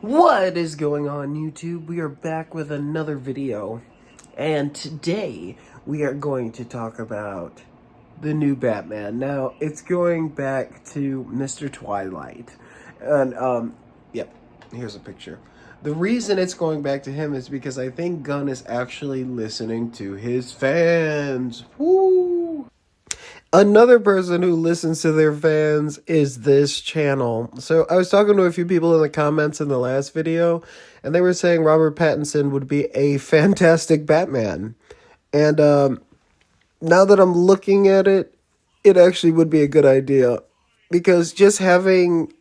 What is going on, YouTube? We are back with another video, and today we are going to talk about the new Batman. Now, it's going back to Mr. Twilight, and yep, here's a picture. The reason it's going back to him is because I think Gunn is actually listening to his fans. Woo! Another person who listens to their fans is this channel. So I was talking to a few people in the comments in the last video, and they were saying Robert Pattinson would be a fantastic Batman. And now that I'm looking at it, it actually would be a good idea. Because just having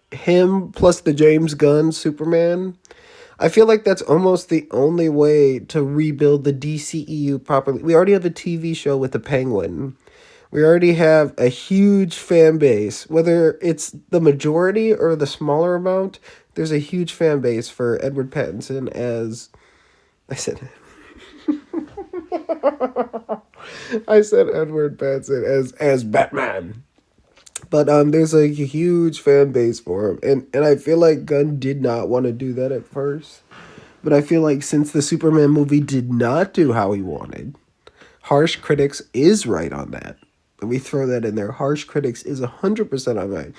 him plus the James Gunn Superman, I feel like that's almost the only way to rebuild the dCEU properly. We already have a TV show with the Penguin. We already have a huge fan base. Whether it's the majority or the smaller amount, there's a huge fan base for Edward Pattinson as... I said... I said Edward Pattinson as Batman. But there's a huge fan base for him. And I feel like Gunn did not want to do that at first. But I feel like since the Superman movie did not do how he wanted, Harsh Critics is right on that. Let me throw that in there. Harsh Critics is 100% on right.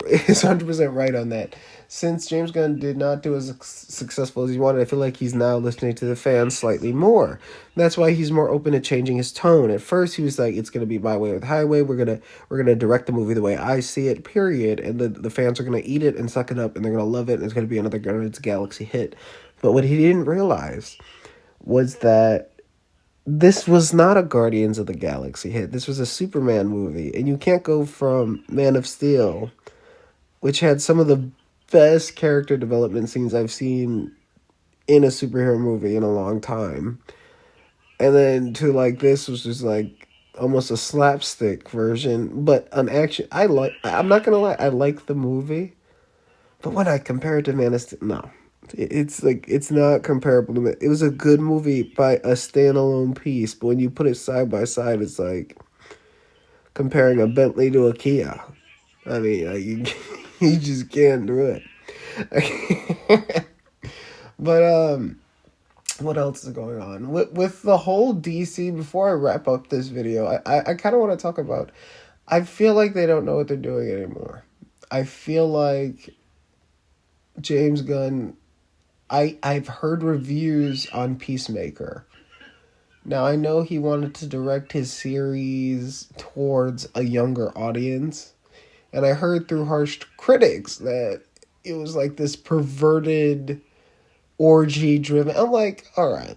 Is 100% right on that. Since James Gunn did not do as successful as he wanted, I feel like he's now listening to the fans slightly more. That's why he's more open to changing his tone. At first, he was like, "It's gonna be my way or the highway. We're gonna direct the movie the way I see it. Period." And the fans are gonna eat it and suck it up, and they're gonna love it, and it's gonna be another Guardians of the Galaxy hit. But what he didn't realize was that this was not a Guardians of the Galaxy hit. This was a Superman movie. And you can't go from Man of Steel, which had some of the best character development scenes I've seen in a superhero movie in a long time. And then to like this was just like almost a slapstick version, but an action. I'm not going to lie, I like the movie. But when I compare it to Man of Steel, no. It's like, it's not comparable to it. It was a good movie by a standalone piece, but when you put it side by side, it's like comparing a Bentley to a Kia. I mean, you just can't do it. But what else is going on with the whole DC? Before I wrap up this video, I kind of want to talk about. I feel like they don't know what they're doing anymore. I feel like James Gunn. I've heard reviews on Peacemaker. Now, I know he wanted to direct his series towards a younger audience. And I heard through Harsh Critics that it was like this perverted, orgy-driven... I'm like, all right.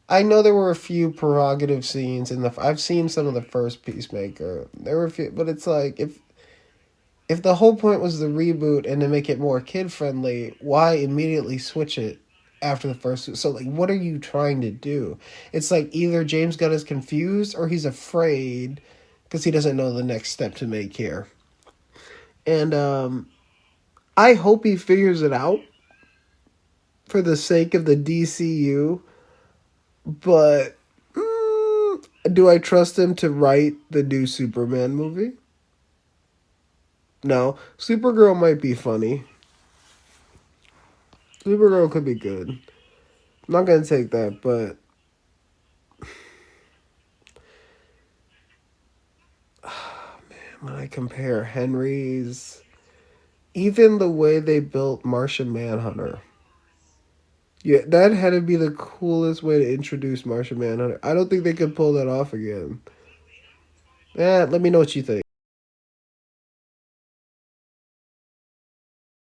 I know there were a few prerogative scenes in the... I've seen some of the first Peacemaker. There were a few... But it's like, if the whole point was the reboot and to make it more kid-friendly, why immediately switch it after the first? So, like, what are you trying to do? It's like either James Gunn is confused or he's afraid because he doesn't know the next step to make here. And I hope he figures it out for the sake of the dCEU. But do I trust him to write the new Superman movie? No, Supergirl might be funny. Supergirl could be good. I'm not going to take that, but... when I compare Henry's... Even the way they built Martian Manhunter. Yeah, that had to be the coolest way to introduce Martian Manhunter. I don't think they could pull that off again. Let me know what you think.